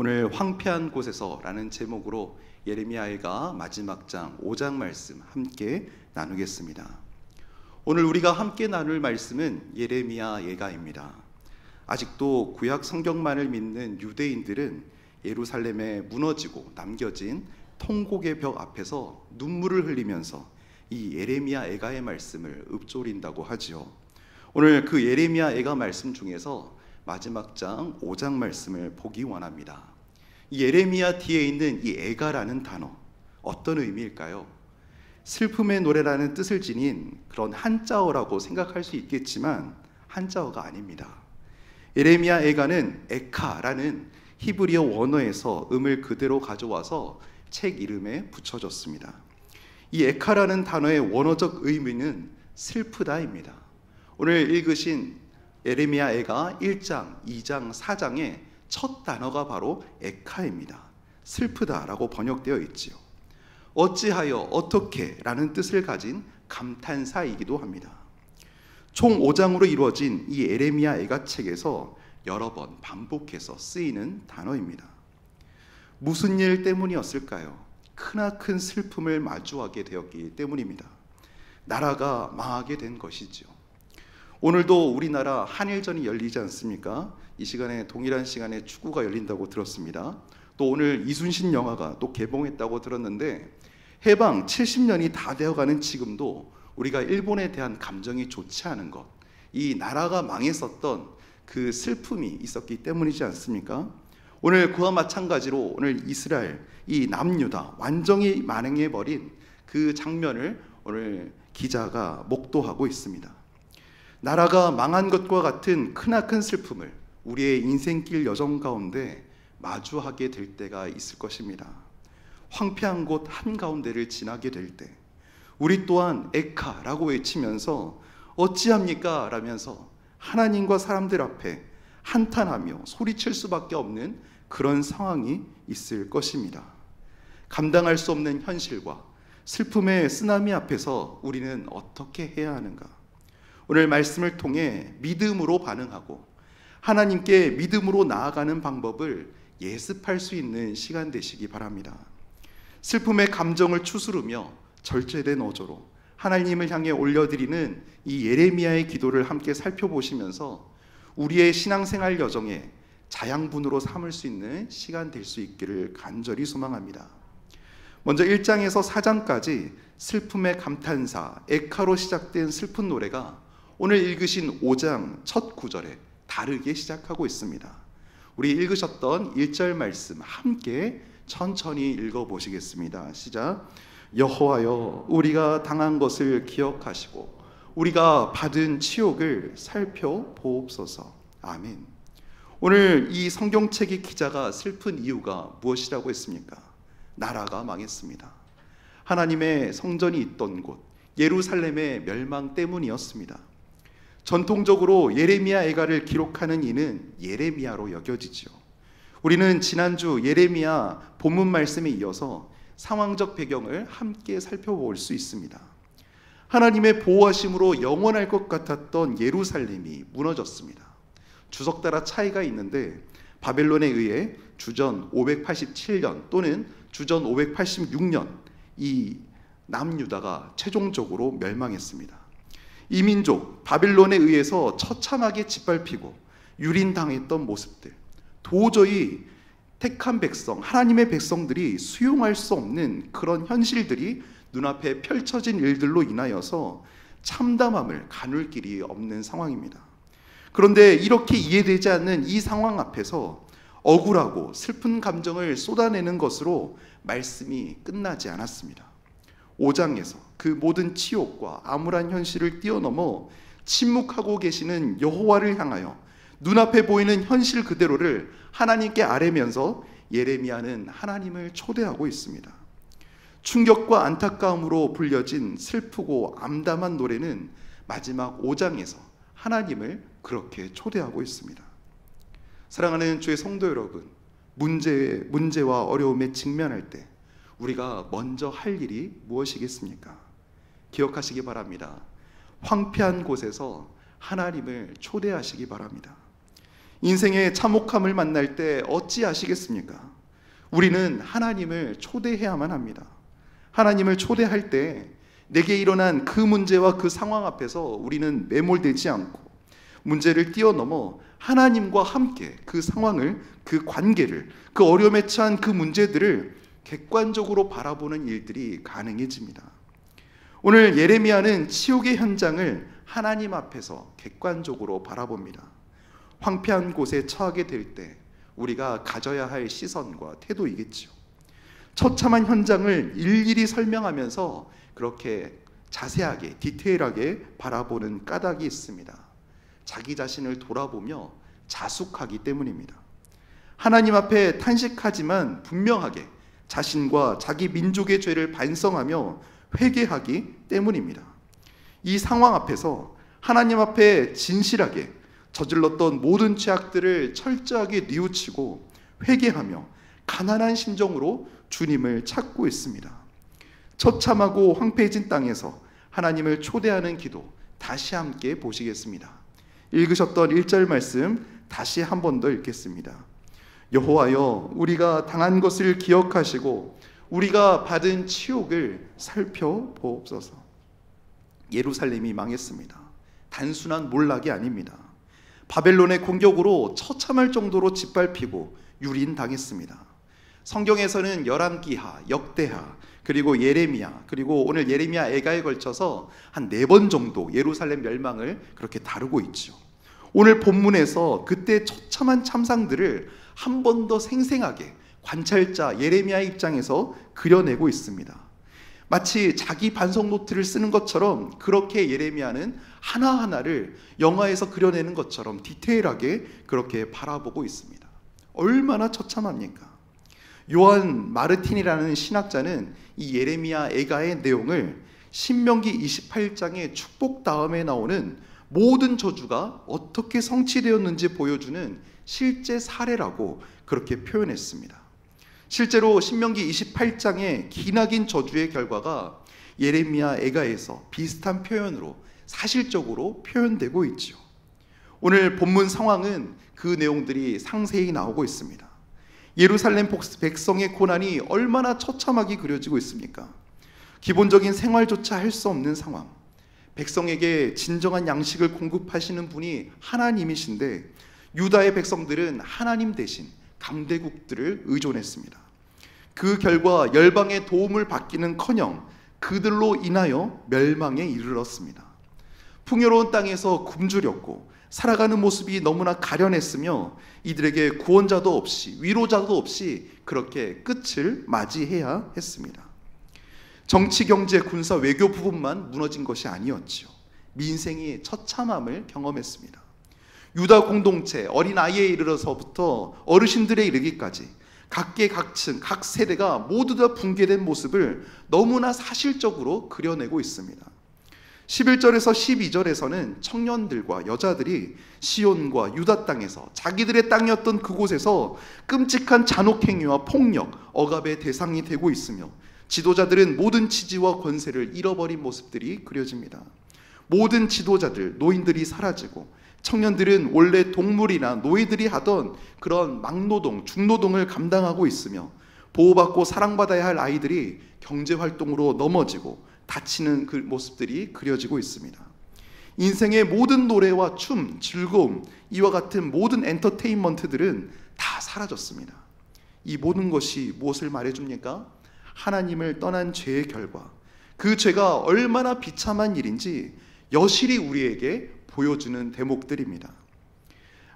오늘 황폐한 곳에서라는 제목으로 예레미야가 마지막 장 5장 말씀 함께 나누겠습니다. 오늘 우리가 함께 나눌 말씀은 예레미야 예가입니다. 아직도 구약 성경만을 믿는 유대인들은 예루살렘에 무너지고 남겨진 통곡의 벽 앞에서 눈물을 흘리면서 이 예레미야 예가의 말씀을 읊조린다고 하지요. 오늘 그 예레미야 예가 말씀 중에서 마지막 장 5장 말씀을 보기 원합니다. 이 예레미야 뒤에 있는 이 예가라는 단어, 어떤 의미일까요? 슬픔의 노래라는 뜻을 지닌 그런 한자어라고 생각할 수 있겠지만 한자어가 아닙니다. 예레미야 예가는 에카라는 히브리어 원어에서 음을 그대로 가져와서 책 이름에 붙여졌습니다. 이 에카라는 단어의 원어적 의미는 슬프다입니다. 오늘 읽으신 예레미야 예가 1장, 2장, 4장의 첫 단어가 바로 에카입니다. 슬프다라고 번역되어 있지요. 어찌하여 어떻게 라는 뜻을 가진 감탄사이기도 합니다. 총 5장으로 이루어진 이 예레미야 예가 책에서 여러 번 반복해서 쓰이는 단어입니다. 무슨 일 때문이었을까요? 크나큰 슬픔을 마주하게 되었기 때문입니다. 나라가 망하게 된 것이지요. 오늘도 우리나라 한일전이 열리지 않습니까? 이 시간에 동일한 시간에 축구가 열린다고 들었습니다. 또 오늘 이순신 영화가 또 개봉했다고 들었는데 해방 70년이 다 되어가는 지금도 우리가 일본에 대한 감정이 좋지 않은 것, 이 나라가 망했었던 그 슬픔이 있었기 때문이지 않습니까? 오늘 그와 마찬가지로 오늘 이스라엘, 이 남유다 완전히 만행해버린 그 장면을 오늘 기자가 목도하고 있습니다. 나라가 망한 것과 같은 크나큰 슬픔을 우리의 인생길 여정 가운데 마주하게 될 때가 있을 것입니다. 황폐한 곳 한가운데를 지나게 될 때 우리 또한 에카라고 외치면서 어찌합니까? 라면서 하나님과 사람들 앞에 한탄하며 소리칠 수밖에 없는 그런 상황이 있을 것입니다. 감당할 수 없는 현실과 슬픔의 쓰나미 앞에서 우리는 어떻게 해야 하는가? 오늘 말씀을 통해 믿음으로 반응하고 하나님께 믿음으로 나아가는 방법을 예습할 수 있는 시간 되시기 바랍니다. 슬픔의 감정을 추스르며 절제된 어조로 하나님을 향해 올려드리는 이 예레미야의 기도를 함께 살펴보시면서 우리의 신앙생활 여정에 자양분으로 삼을 수 있는 시간 될 수 있기를 간절히 소망합니다. 먼저 1장에서 4장까지 슬픔의 감탄사, 에카로 시작된 슬픈 노래가 오늘 읽으신 5장 첫 구절에 다르게 시작하고 있습니다. 우리 읽으셨던 1절 말씀 함께 천천히 읽어보시겠습니다. 시작. 여호와여, 우리가 당한 것을 기억하시고 우리가 받은 치욕을 살펴보옵소서. 아멘. 오늘 이 성경책의 기자가 슬픈 이유가 무엇이라고 했습니까? 나라가 망했습니다. 하나님의 성전이 있던 곳 예루살렘의 멸망 때문이었습니다. 전통적으로 예레미야 예가를 기록하는 이는 예레미야로 여겨지죠. 우리는 지난주 예레미야 본문 말씀에 이어서 상황적 배경을 함께 살펴볼 수 있습니다. 하나님의 보호하심으로 영원할 것 같았던 예루살렘이 무너졌습니다. 주석 따라 차이가 있는데 바벨론에 의해 주전 587년 또는 주전 586년 이 남유다가 최종적으로 멸망했습니다. 이 민족 바빌론에 의해서 처참하게 짓밟히고 유린당했던 모습들, 도저히 택한 백성, 하나님의 백성들이 수용할 수 없는 그런 현실들이 눈앞에 펼쳐진 일들로 인하여서 참담함을 가눌 길이 없는 상황입니다. 그런데 이렇게 이해되지 않는 이 상황 앞에서 억울하고 슬픈 감정을 쏟아내는 것으로 말씀이 끝나지 않았습니다. 5장에서 그 모든 치욕과 암울한 현실을 뛰어넘어 침묵하고 계시는 여호와를 향하여 눈앞에 보이는 현실 그대로를 하나님께 아뢰면서 예레미야는 하나님을 초대하고 있습니다. 충격과 안타까움으로 불려진 슬프고 암담한 노래는 마지막 5장에서 하나님을 그렇게 초대하고 있습니다. 사랑하는 주의 성도 여러분, 문제와 어려움에 직면할 때 우리가 먼저 할 일이 무엇이겠습니까? 기억하시기 바랍니다. 황폐한 곳에서 하나님을 초대하시기 바랍니다. 인생의 참혹함을 만날 때 어찌 아시겠습니까? 우리는 하나님을 초대해야만 합니다. 하나님을 초대할 때 내게 일어난 그 문제와 그 상황 앞에서 우리는 매몰되지 않고 문제를 뛰어넘어 하나님과 함께 그 상황을, 그 관계를, 그 어려움에 처한 그 문제들을 객관적으로 바라보는 일들이 가능해집니다. 오늘 예레미야는 치욕의 현장을 하나님 앞에서 객관적으로 바라봅니다. 황폐한 곳에 처하게 될 때 우리가 가져야 할 시선과 태도이겠죠. 처참한 현장을 일일이 설명하면서 그렇게 자세하게, 디테일하게 바라보는 까닭이 있습니다. 자기 자신을 돌아보며 자숙하기 때문입니다. 하나님 앞에 탄식하지만 분명하게 자신과 자기 민족의 죄를 반성하며 회개하기 때문입니다. 이 상황 앞에서 하나님 앞에 진실하게 저질렀던 모든 죄악들을 철저하게 뉘우치고 회개하며 가난한 심정으로 주님을 찾고 있습니다. 처참하고 황폐해진 땅에서 하나님을 초대하는 기도 다시 함께 보시겠습니다. 읽으셨던 1절 말씀 다시 한 번 더 읽겠습니다. 여호와여, 우리가 당한 것을 기억하시고 우리가 받은 치욕을 살펴보옵소서. 예루살렘이 망했습니다. 단순한 몰락이 아닙니다. 바벨론의 공격으로 처참할 정도로 짓밟히고 유린당했습니다. 성경에서는 열왕기하, 역대하, 그리고 예레미야, 그리고 오늘 예레미야 애가에 걸쳐서 한 4번 정도 예루살렘 멸망을 그렇게 다루고 있죠. 오늘 본문에서 그때 처참한 참상들을 한 번 더 생생하게 관찰자 예레미야 입장에서 그려내고 있습니다. 마치 자기 반성 노트를 쓰는 것처럼 그렇게 예레미야는 하나하나를 영화에서 그려내는 것처럼 디테일하게 그렇게 바라보고 있습니다. 얼마나 처참합니까? 요한 마르틴이라는 신학자는 이 예레미야 애가의 내용을 신명기 28장의 축복 다음에 나오는 모든 저주가 어떻게 성취되었는지 보여주는 실제 사례라고 그렇게 표현했습니다. 실제로 신명기 28장의 기나긴 저주의 결과가 예레미야 애가에서 비슷한 표현으로 사실적으로 표현되고 있죠. 오늘 본문 상황은 그 내용들이 상세히 나오고 있습니다. 예루살렘 백성의 고난이 얼마나 처참하게 그려지고 있습니까? 기본적인 생활조차 할 수 없는 상황. 백성에게 진정한 양식을 공급하시는 분이 하나님이신데 유다의 백성들은 하나님 대신 강대국들을 의존했습니다. 그 결과 열방의 도움을 받기는커녕 그들로 인하여 멸망에 이르렀습니다. 풍요로운 땅에서 굶주렸고 살아가는 모습이 너무나 가련했으며 이들에게 구원자도 없이 위로자도 없이 그렇게 끝을 맞이해야 했습니다. 정치, 경제, 군사, 외교 부분만 무너진 것이 아니었지요. 민생이 처참함을 경험했습니다. 유다 공동체, 어린아이에 이르러서부터 어르신들에 이르기까지 각계각층, 각 세대가 모두 다 붕괴된 모습을 너무나 사실적으로 그려내고 있습니다. 11절에서 12절에서는 청년들과 여자들이 시온과 유다 땅에서 자기들의 땅이었던 그곳에서 끔찍한 잔혹행위와 폭력, 억압의 대상이 되고 있으며 지도자들은 모든 지지와 권세를 잃어버린 모습들이 그려집니다. 모든 지도자들, 노인들이 사라지고 청년들은 원래 동물이나 노예들이 하던 그런 막노동, 중노동을 감당하고 있으며 보호받고 사랑받아야 할 아이들이 경제활동으로 넘어지고 다치는 그 모습들이 그려지고 있습니다. 인생의 모든 노래와 춤, 즐거움, 이와 같은 모든 엔터테인먼트들은 다 사라졌습니다. 이 모든 것이 무엇을 말해줍니까? 하나님을 떠난 죄의 결과, 그 죄가 얼마나 비참한 일인지 여실히 우리에게 보여주는 대목들입니다.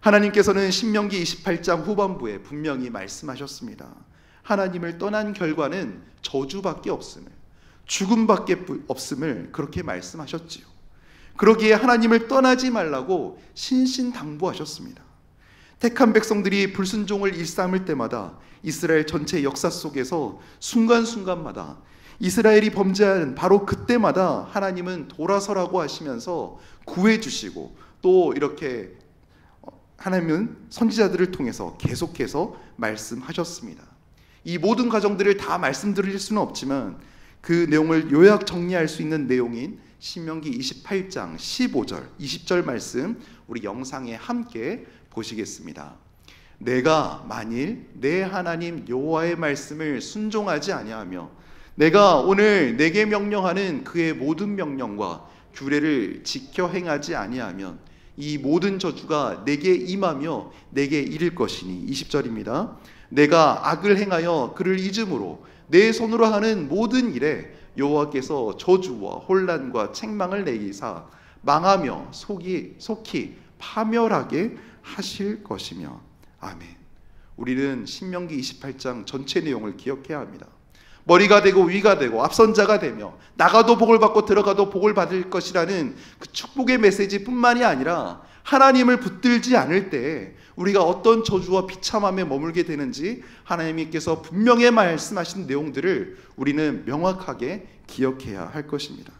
하나님께서는 신명기 28장 후반부에 분명히 말씀하셨습니다. 하나님을 떠난 결과는 저주밖에 없음을, 죽음밖에 없음을 그렇게 말씀하셨지요. 그러기에 하나님을 떠나지 말라고 신신당부하셨습니다. 택한 백성들이 불순종을 일삼을 때마다 이스라엘 전체 역사 속에서 순간순간마다 이스라엘이 범죄한 바로 그때마다 하나님은 돌아서라고 하시면서 구해주시고 또 이렇게 하나님은 선지자들을 통해서 계속해서 말씀하셨습니다. 이 모든 과정들을 다 말씀드릴 수는 없지만 그 내용을 요약 정리할 수 있는 내용인 신명기 28장 15절, 20절 말씀 우리 영상에 함께 보시겠습니다. 내가 만일 내 하나님 여호와의 말씀을 순종하지 아니하며 내가 오늘 내게 명령하는 그의 모든 명령과 규례를 지켜 행하지 아니하면 이 모든 저주가 내게 임하며 내게 이를 것이니 20절입니다. 내가 악을 행하여 그를 잊음으로 내 손으로 하는 모든 일에 여호와께서 저주와 혼란과 책망을 내리사 망하며 속히 파멸하게 하실 것이며. 아멘. 우리는 신명기 28장 전체 내용을 기억해야 합니다. 머리가 되고 위가 되고 앞선 자가 되며 나가도 복을 받고 들어가도 복을 받을 것이라는 그 축복의 메시지뿐만이 아니라 하나님을 붙들지 않을 때 우리가 어떤 저주와 비참함에 머물게 되는지 하나님께서 분명히 말씀하신 내용들을 우리는 명확하게 기억해야 할 것입니다.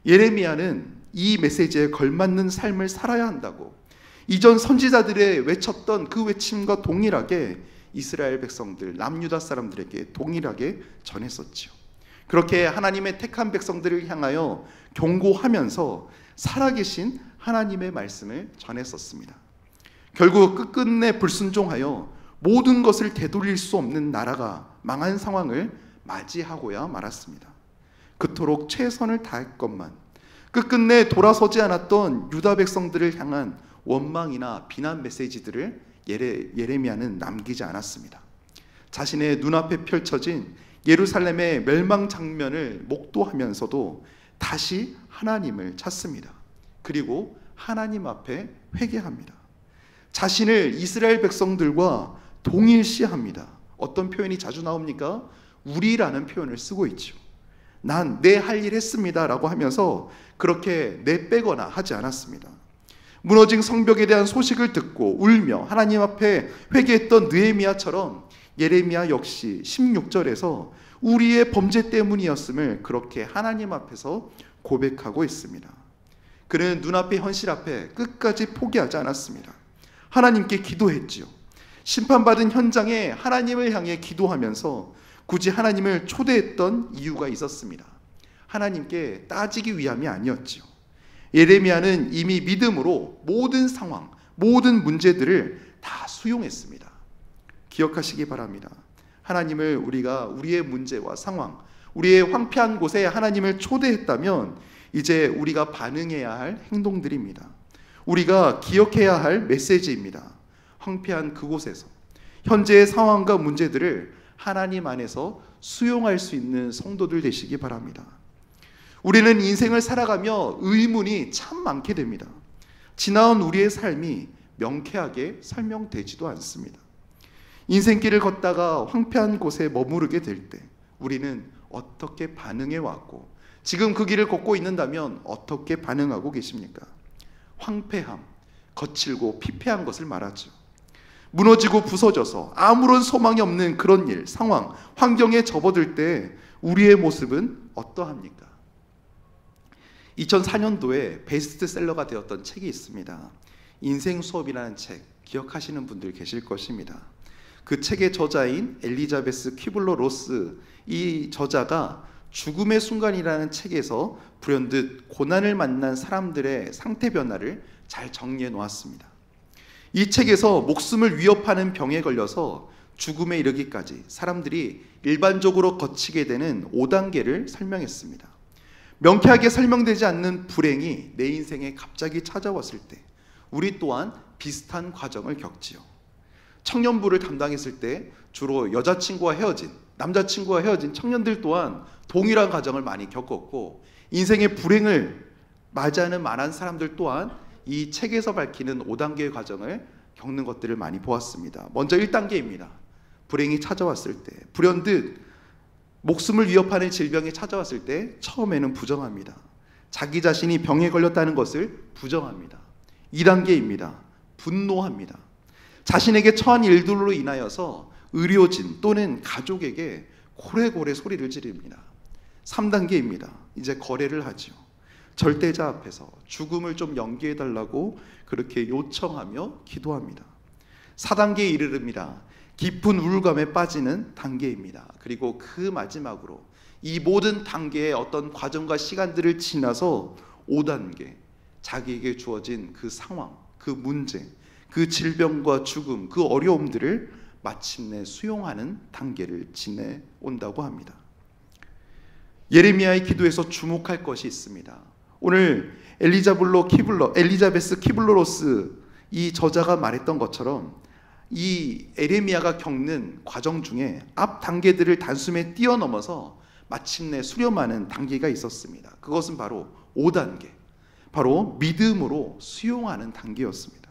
예레미야는 이 메시지에 걸맞는 삶을 살아야 한다고 이전 선지자들의 외쳤던 그 외침과 동일하게 이스라엘 백성들, 남유다 사람들에게 동일하게 전했었지요. 그렇게 하나님의 택한 백성들을 향하여 경고하면서 살아계신 하나님의 말씀을 전했었습니다. 결국 끝끝내 불순종하여 모든 것을 되돌릴 수 없는 나라가 망한 상황을 맞이하고야 말았습니다. 그토록 최선을 다했건만 끝끝내 돌아서지 않았던 유다 백성들을 향한 원망이나 비난 메시지들을 예레미야는 남기지 않았습니다. 자신의 눈앞에 펼쳐진 예루살렘의 멸망 장면을 목도하면서도 다시 하나님을 찾습니다. 그리고 하나님 앞에 회개합니다. 자신을 이스라엘 백성들과 동일시합니다. 어떤 표현이 자주 나옵니까? 우리라는 표현을 쓰고 있죠. 난 내 할 일 했습니다 라고 하면서 그렇게 내빼거나 하지 않았습니다. 무너진 성벽에 대한 소식을 듣고 울며 하나님 앞에 회개했던 느헤미야처럼 예레미야 역시 16절에서 우리의 범죄 때문이었음을 그렇게 하나님 앞에서 고백하고 있습니다. 그는 눈앞의 현실 앞에 끝까지 포기하지 않았습니다. 하나님께 기도했지요. 심판받은 현장에 하나님을 향해 기도하면서 굳이 하나님을 초대했던 이유가 있었습니다. 하나님께 따지기 위함이 아니었지요. 예레미야는 이미 믿음으로 모든 상황, 모든 문제들을 다 수용했습니다. 기억하시기 바랍니다. 하나님을 우리가 우리의 문제와 상황, 우리의 황폐한 곳에 하나님을 초대했다면 이제 우리가 반응해야 할 행동들입니다. 우리가 기억해야 할 메시지입니다. 황폐한 그곳에서 현재의 상황과 문제들을 하나님 안에서 수용할 수 있는 성도들 되시기 바랍니다. 우리는 인생을 살아가며 의문이 참 많게 됩니다. 지나온 우리의 삶이 명쾌하게 설명되지도 않습니다. 인생길을 걷다가 황폐한 곳에 머무르게 될 때 우리는 어떻게 반응해 왔고 지금 그 길을 걷고 있는다면 어떻게 반응하고 계십니까? 황폐함, 거칠고 피폐한 것을 말하죠. 무너지고 부서져서 아무런 소망이 없는 그런 일, 상황, 환경에 접어들 때 우리의 모습은 어떠합니까? 2004년도에 베스트셀러가 되었던 책이 있습니다. 인생 수업이라는 책 기억하시는 분들 계실 것입니다. 그 책의 저자인 엘리자베스 퀴블러 로스, 이 저자가 죽음의 순간이라는 책에서 불현듯 고난을 만난 사람들의 상태 변화를 잘 정리해 놓았습니다. 이 책에서 목숨을 위협하는 병에 걸려서 죽음에 이르기까지 사람들이 일반적으로 거치게 되는 5단계를 설명했습니다. 명쾌하게 설명되지 않는 불행이 내 인생에 갑자기 찾아왔을 때 우리 또한 비슷한 과정을 겪지요. 청년부를 담당했을 때 주로 여자친구와 헤어진, 남자친구와 헤어진 청년들 또한 동일한 과정을 많이 겪었고 인생의 불행을 맞이하는 많은 사람들 또한 이 책에서 밝히는 5단계의 과정을 겪는 것들을 많이 보았습니다. 먼저 1단계입니다. 불행이 찾아왔을 때, 불현듯 목숨을 위협하는 질병이 찾아왔을 때 처음에는 부정합니다. 자기 자신이 병에 걸렸다는 것을 부정합니다. 2단계입니다. 분노합니다. 자신에게 처한 일들로 인하여서 의료진 또는 가족에게 고래고래 소리를 지릅니다. 3단계입니다. 이제 거래를 하죠. 절대자 앞에서 죽음을 좀 연기해달라고 그렇게 요청하며 기도합니다. 4단계에 이르릅니다. 깊은 우울감에 빠지는 단계입니다. 그리고 그 마지막으로 이 모든 단계의 어떤 과정과 시간들을 지나서 5단계, 자기에게 주어진 그 상황, 그 문제, 그 질병과 죽음, 그 어려움들을 마침내 수용하는 단계를 지내온다고 합니다. 예레미야의 기도에서 주목할 것이 있습니다. 오늘 엘리자베스 키블로로스 이 저자가 말했던 것처럼 이 예레미야가 겪는 과정 중에 앞 단계들을 단숨에 뛰어넘어서 마침내 수렴하는 단계가 있었습니다. 그것은 바로 5단계, 바로 믿음으로 수용하는 단계였습니다.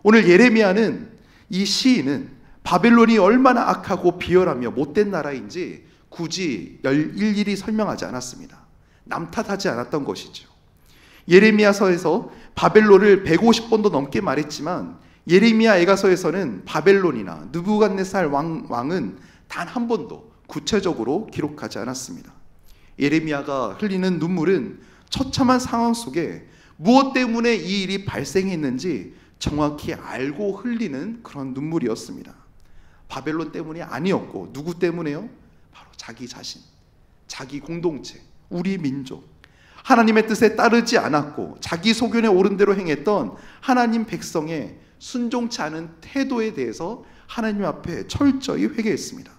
오늘 예레미야는, 이 시인은 바벨론이 얼마나 악하고 비열하며 못된 나라인지 굳이 일일이 설명하지 않았습니다. 남 탓하지 않았던 것이죠. 예레미야서에서 바벨론을 150번도 넘게 말했지만 예레미야 애가서에서는 바벨론이나 느부갓네살 왕은 단 한 번도 구체적으로 기록하지 않았습니다. 예레미야가 흘리는 눈물은 처참한 상황 속에 무엇 때문에 이 일이 발생했는지 정확히 알고 흘리는 그런 눈물이었습니다. 바벨론 때문이 아니었고 누구 때문에요? 바로 자기 자신, 자기 공동체, 우리 민족, 하나님의 뜻에 따르지 않았고 자기 소견에 옳은 대로 행했던 하나님 백성의 순종치 않은 태도에 대해서 하나님 앞에 철저히 회개했습니다.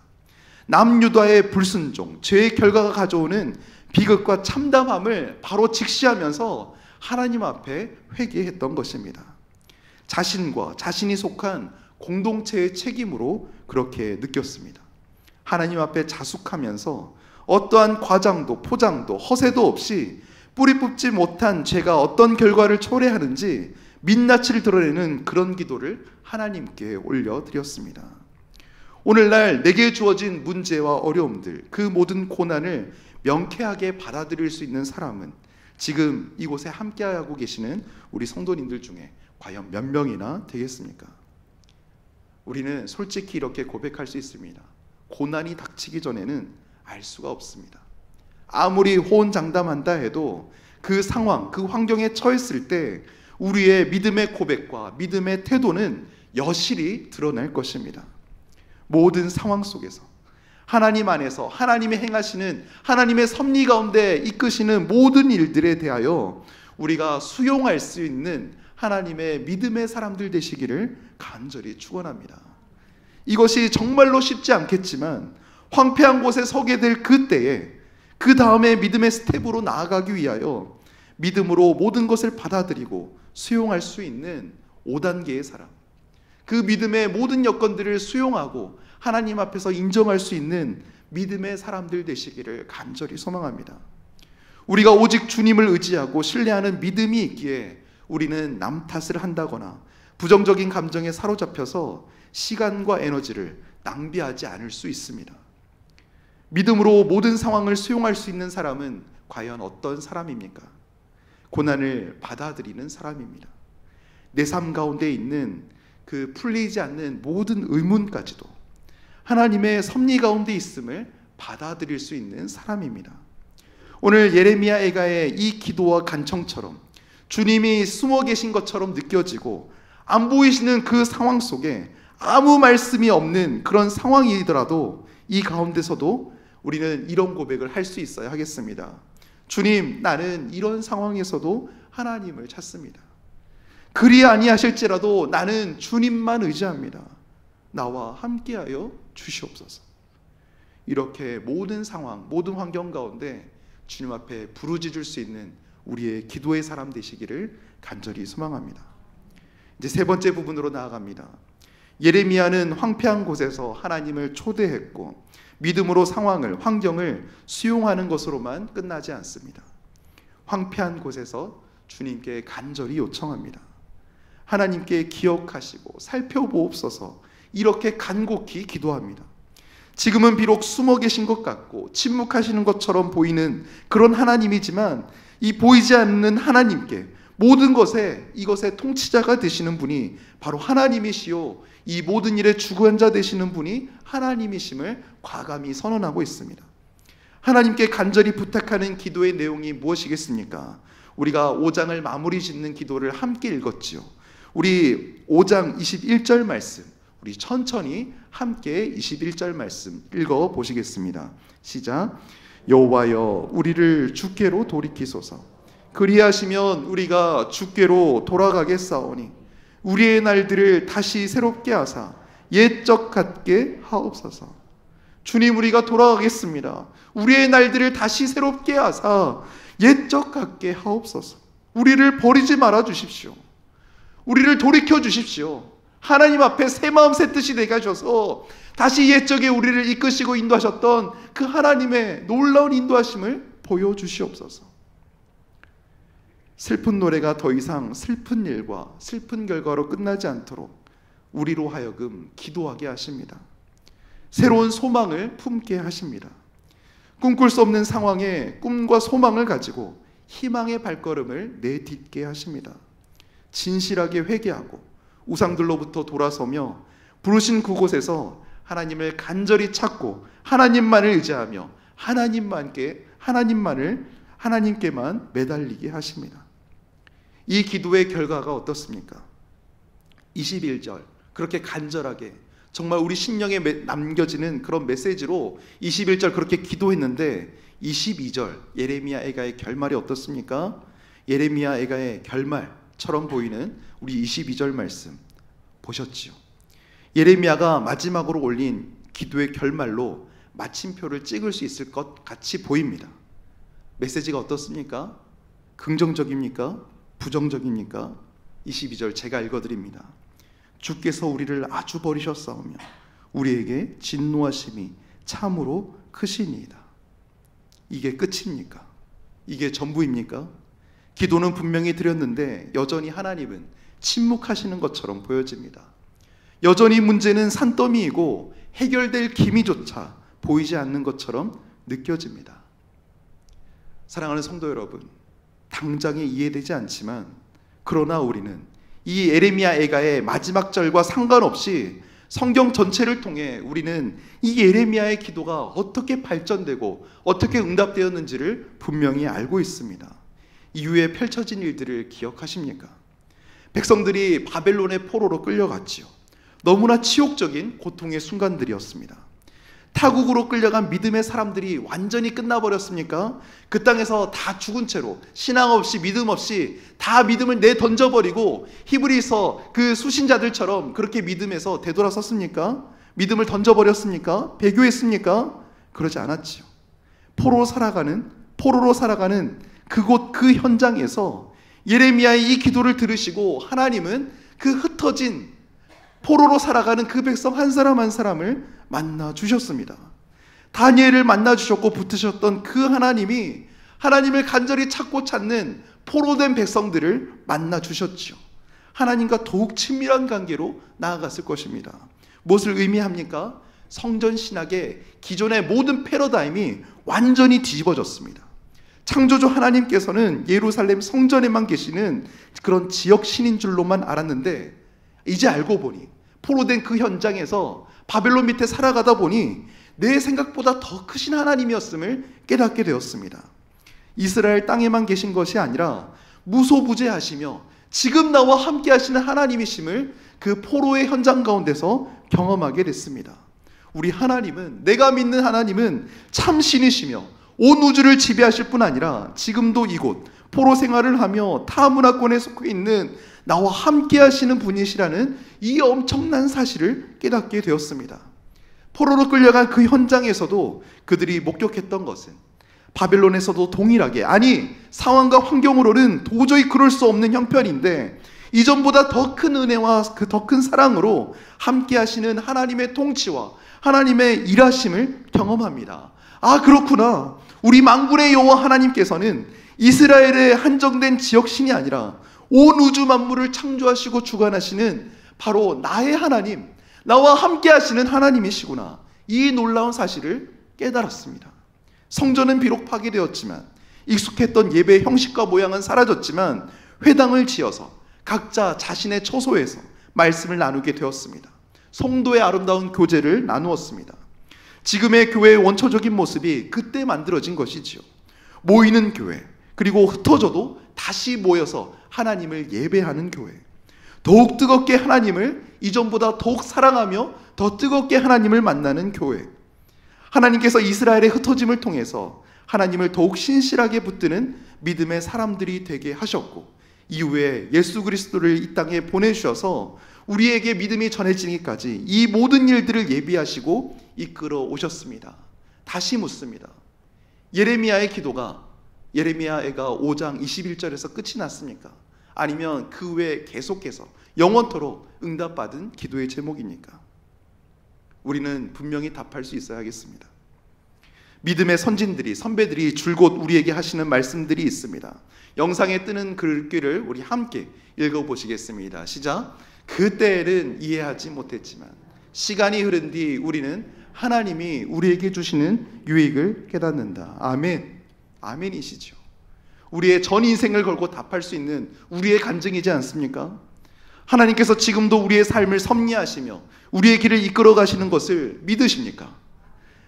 남유다의 불순종, 죄의 결과가 가져오는 비극과 참담함을 바로 직시하면서 하나님 앞에 회개했던 것입니다. 자신과 자신이 속한 공동체의 책임으로 그렇게 느꼈습니다. 하나님 앞에 자숙하면서 어떠한 과장도 포장도 허세도 없이 뿌리 뽑지 못한 죄가 어떤 결과를 초래하는지 민낯을 드러내는 그런 기도를 하나님께 올려드렸습니다. 오늘날 내게 주어진 문제와 어려움들, 그 모든 고난을 명쾌하게 받아들일 수 있는 사람은 지금 이곳에 함께하고 계시는 우리 성도님들 중에 과연 몇 명이나 되겠습니까? 우리는 솔직히 이렇게 고백할 수 있습니다. 고난이 닥치기 전에는 알 수가 없습니다. 아무리 호언장담한다 해도 그 상황, 그 환경에 처했을 때 우리의 믿음의 고백과 믿음의 태도는 여실히 드러날 것입니다. 모든 상황 속에서 하나님 안에서 하나님의 행하시는 하나님의 섭리 가운데 이끄시는 모든 일들에 대하여 우리가 수용할 수 있는 하나님의 믿음의 사람들 되시기를 간절히 축원합니다. 이것이 정말로 쉽지 않겠지만 황폐한 곳에 서게 될 그때에 그 다음에 믿음의 스텝으로 나아가기 위하여 믿음으로 모든 것을 받아들이고 수용할 수 있는 5단계의 사람, 그 믿음의 모든 여건들을 수용하고 하나님 앞에서 인정할 수 있는 믿음의 사람들 되시기를 간절히 소망합니다. 우리가 오직 주님을 의지하고 신뢰하는 믿음이 있기에 우리는 남 탓을 한다거나 부정적인 감정에 사로잡혀서 시간과 에너지를 낭비하지 않을 수 있습니다. 믿음으로 모든 상황을 수용할 수 있는 사람은 과연 어떤 사람입니까? 고난을 받아들이는 사람입니다. 내 삶 가운데 있는 그 풀리지 않는 모든 의문까지도 하나님의 섭리 가운데 있음을 받아들일 수 있는 사람입니다. 오늘 예레미야 애가의 이 기도와 간청처럼 주님이 숨어 계신 것처럼 느껴지고 안 보이시는 그 상황 속에 아무 말씀이 없는 그런 상황이더라도 이 가운데서도 우리는 이런 고백을 할 수 있어야 하겠습니다. 주님, 나는 이런 상황에서도 하나님을 찾습니다. 그리 아니하실지라도 나는 주님만 의지합니다. 나와 함께하여 주시옵소서. 이렇게 모든 상황, 모든 환경 가운데 주님 앞에 부르짖을 수 있는 우리의 기도의 사람 되시기를 간절히 소망합니다. 이제 세 번째 부분으로 나아갑니다. 예레미야는 황폐한 곳에서 하나님을 초대했고 믿음으로 상황을, 환경을 수용하는 것으로만 끝나지 않습니다. 황폐한 곳에서 주님께 간절히 요청합니다. 하나님께 기억하시고 살펴보옵소서, 이렇게 간곡히 기도합니다. 지금은 비록 숨어 계신 것 같고 침묵하시는 것처럼 보이는 그런 하나님이지만 이 보이지 않는 하나님께 모든 것에 이것의 통치자가 되시는 분이 바로 하나님이시요 이 모든 일의 주관자 되시는 분이 하나님이심을 과감히 선언하고 있습니다. 하나님께 간절히 부탁하는 기도의 내용이 무엇이겠습니까? 우리가 5장을 마무리 짓는 기도를 함께 읽었지요. 우리 5장 21절 말씀, 우리 천천히 함께 21절 말씀 읽어 보시겠습니다. 시작. 여호와여, 우리를 주께로 돌이키소서. 그리하시면 우리가 주께로 돌아가겠사오니 우리의 날들을 다시 새롭게 하사 옛적 같게 하옵소서. 주님, 우리가 돌아가겠습니다. 우리의 날들을 다시 새롭게 하사 옛적 같게 하옵소서. 우리를 버리지 말아 주십시오. 우리를 돌이켜 주십시오. 하나님 앞에 새 마음 새 뜻이 되게 하셔서 다시 옛적에 우리를 이끄시고 인도하셨던 그 하나님의 놀라운 인도하심을 보여주시옵소서. 슬픈 노래가 더 이상 슬픈 일과 슬픈 결과로 끝나지 않도록 우리로 하여금 기도하게 하십니다. 새로운 소망을 품게 하십니다. 꿈꿀 수 없는 상황에 꿈과 소망을 가지고 희망의 발걸음을 내딛게 하십니다. 진실하게 회개하고 우상들로부터 돌아서며 부르신 그곳에서 하나님을 간절히 찾고 하나님만을 의지하며 하나님께만 매달리게 하십니다. 이 기도의 결과가 어떻습니까? 21절 그렇게 간절하게 정말 우리 심령에 남겨지는 그런 메시지로 21절 그렇게 기도했는데 22절 예레미야 애가의 결말이 어떻습니까? 예레미야 애가의 결말처럼 보이는 우리 22절 말씀 보셨지요? 예레미야가 마지막으로 올린 기도의 결말로 마침표를 찍을 수 있을 것 같이 보입니다. 메시지가 어떻습니까? 긍정적입니까? 부정적입니까? 22절 제가 읽어드립니다. 주께서 우리를 아주 버리셨사오며 우리에게 진노하심이 참으로 크시니이다. 이게 끝입니까? 이게 전부입니까? 기도는 분명히 드렸는데 여전히 하나님은 침묵하시는 것처럼 보여집니다. 여전히 문제는 산더미이고 해결될 기미조차 보이지 않는 것처럼 느껴집니다. 사랑하는 성도 여러분, 당장에 이해되지 않지만 그러나 우리는 이 예레미야 애가의 마지막 절과 상관없이 성경 전체를 통해 우리는 이 예레미야의 기도가 어떻게 발전되고 어떻게 응답되었는지를 분명히 알고 있습니다. 이후에 펼쳐진 일들을 기억하십니까? 백성들이 바벨론의 포로로 끌려갔지요. 너무나 치욕적인 고통의 순간들이었습니다. 타국으로 끌려간 믿음의 사람들이 완전히 끝나버렸습니까? 그 땅에서 다 죽은 채로 신앙 없이 믿음 없이 다 믿음을 내던져버리고 히브리서 그 수신자들처럼 그렇게 믿음에서 되돌아섰습니까? 믿음을 던져버렸습니까? 배교했습니까? 그러지 않았지요. 포로로 살아가는 그곳 그 현장에서 예레미야의 이 기도를 들으시고 하나님은 그 흩어진 포로로 살아가는 그 백성 한 사람 한 사람을 만나 주셨습니다. 다니엘을 만나 주셨고 붙으셨던 그 하나님이 하나님을 간절히 찾고 찾는 포로된 백성들을 만나 주셨죠. 하나님과 더욱 친밀한 관계로 나아갔을 것입니다. 무엇을 의미합니까? 성전 신학의 기존의 모든 패러다임이 완전히 뒤집어졌습니다. 창조주 하나님께서는 예루살렘 성전에만 계시는 그런 지역 신인 줄로만 알았는데 이제 알고 보니 포로된 그 현장에서 바벨론 밑에 살아가다 보니 내 생각보다 더 크신 하나님이었음을 깨닫게 되었습니다. 이스라엘 땅에만 계신 것이 아니라 무소부재하시며 지금 나와 함께 하시는 하나님이심을 그 포로의 현장 가운데서 경험하게 됐습니다. 우리 하나님은, 내가 믿는 하나님은 참 신이시며 온 우주를 지배하실 뿐 아니라 지금도 이곳 포로 생활을 하며 타 문화권에 속해 있는 나와 함께 하시는 분이시라는 이 엄청난 사실을 깨닫게 되었습니다. 포로로 끌려간 그 현장에서도 그들이 목격했던 것은 바벨론에서도 동일하게, 아니 상황과 환경으로는 도저히 그럴 수 없는 형편인데 이전보다 더 큰 은혜와 그 더 큰 사랑으로 함께 하시는 하나님의 통치와 하나님의 일하심을 경험합니다. 아, 그렇구나. 우리 만군의 여호와 하나님께서는 이스라엘의 한정된 지역신이 아니라 온 우주 만물을 창조하시고 주관하시는 바로 나의 하나님, 나와 함께 하시는 하나님이시구나. 이 놀라운 사실을 깨달았습니다. 성전은 비록 파괴되었지만, 익숙했던 예배의 형식과 모양은 사라졌지만 회당을 지어서 각자 자신의 처소에서 말씀을 나누게 되었습니다. 성도의 아름다운 교제를 나누었습니다. 지금의 교회의 원초적인 모습이 그때 만들어진 것이지요. 모이는 교회, 그리고 흩어져도 다시 모여서 하나님을 예배하는 교회, 더욱 뜨겁게 하나님을 이전보다 더욱 사랑하며 더 뜨겁게 하나님을 만나는 교회, 하나님께서 이스라엘의 흩어짐을 통해서 하나님을 더욱 신실하게 붙드는 믿음의 사람들이 되게 하셨고, 이후에 예수 그리스도를 이 땅에 보내주셔서 우리에게 믿음이 전해지기까지 이 모든 일들을 예비하시고 이끌어 오셨습니다. 다시 묻습니다. 예레미야의 기도가 예레미야가 5장 21절에서 끝이 났습니까? 아니면 그 외에 계속해서 영원토록 응답받은 기도의 제목입니까? 우리는 분명히 답할 수 있어야 하겠습니다. 믿음의 선진들이, 선배들이 줄곧 우리에게 하시는 말씀들이 있습니다. 영상에 뜨는 글귀를 우리 함께 읽어보시겠습니다. 시작. 그때는 이해하지 못했지만 시간이 흐른 뒤 우리는 하나님이 우리에게 주시는 유익을 깨닫는다. 아멘. 아멘이시죠. 우리의 전 인생을 걸고 답할 수 있는 우리의 간증이지 않습니까? 하나님께서 지금도 우리의 삶을 섭리하시며 우리의 길을 이끌어 가시는 것을 믿으십니까?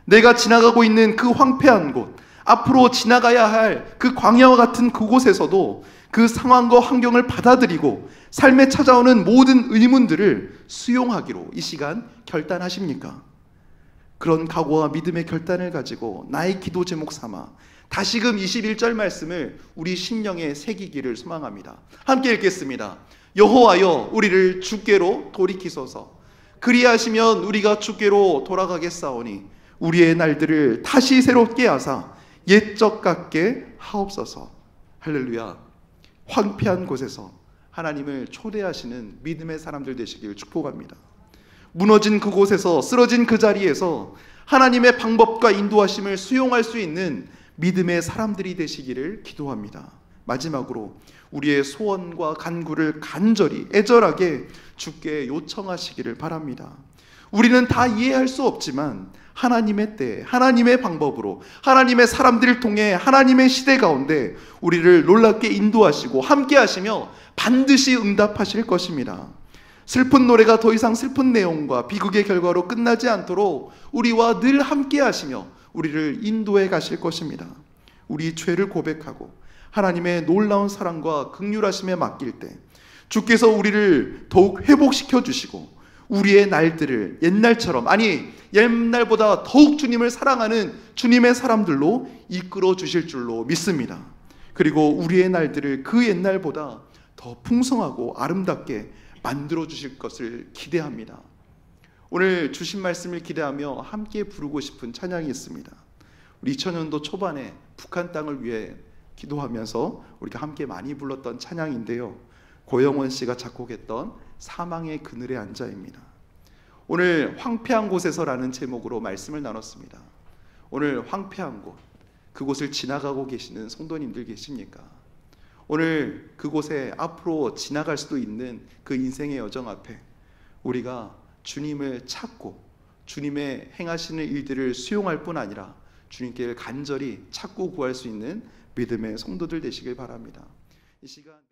내가 지나가고 있는 그 황폐한 곳, 앞으로 지나가야 할 그 광야와 같은 그곳에서도 그 상황과 환경을 받아들이고 삶에 찾아오는 모든 의문들을 수용하기로 이 시간 결단하십니까? 그런 각오와 믿음의 결단을 가지고 나의 기도 제목 삼아 다시금 21절 말씀을 우리 심령에 새기기를 소망합니다. 함께 읽겠습니다. 여호와여 우리를 주께로 돌이키소서. 그리하시면 우리가 주께로 돌아가겠사오니 우리의 날들을 다시 새롭게 하사 옛적 같게 하옵소서. 할렐루야. 황폐한 곳에서 하나님을 초대하시는 믿음의 사람들 되시길 축복합니다. 무너진 그곳에서, 쓰러진 그 자리에서 하나님의 방법과 인도하심을 수용할 수 있는 믿음의 사람들이 되시기를 기도합니다. 마지막으로 우리의 소원과 간구를 간절히 애절하게 주께 요청하시기를 바랍니다. 우리는 다 이해할 수 없지만 하나님의 때, 하나님의 방법으로, 하나님의 사람들을 통해 하나님의 시대 가운데 우리를 놀랍게 인도하시고 함께 하시며 반드시 응답하실 것입니다. 슬픈 노래가 더 이상 슬픈 내용과 비극의 결과로 끝나지 않도록 우리와 늘 함께 하시며 우리를 인도해 가실 것입니다. 우리 죄를 고백하고 하나님의 놀라운 사랑과 긍휼하심에 맡길 때 주께서 우리를 더욱 회복시켜 주시고 우리의 날들을 옛날처럼, 아니 옛날보다 더욱 주님을 사랑하는 주님의 사람들로 이끌어 주실 줄로 믿습니다. 그리고 우리의 날들을 그 옛날보다 더 풍성하고 아름답게 만들어 주실 것을 기대합니다. 오늘 주신 말씀을 기대하며 함께 부르고 싶은 찬양이 있습니다. 우리 2000년도 초반에 북한 땅을 위해 기도하면서 우리가 함께 많이 불렀던 찬양인데요, 고영원 씨가 작곡했던 사망의 그늘에 앉아입니다. 오늘 황폐한 곳에서라는 제목으로 말씀을 나눴습니다. 오늘 황폐한 곳, 그곳을 지나가고 계시는 성도님들 계십니까? 오늘 그곳에 앞으로 지나갈 수도 있는 그 인생의 여정 앞에 우리가 주님을 찾고 주님의 행하시는 일들을 수용할 뿐 아니라 주님께 간절히 찾고 구할 수 있는 믿음의 성도들 되시길 바랍니다. 이 시간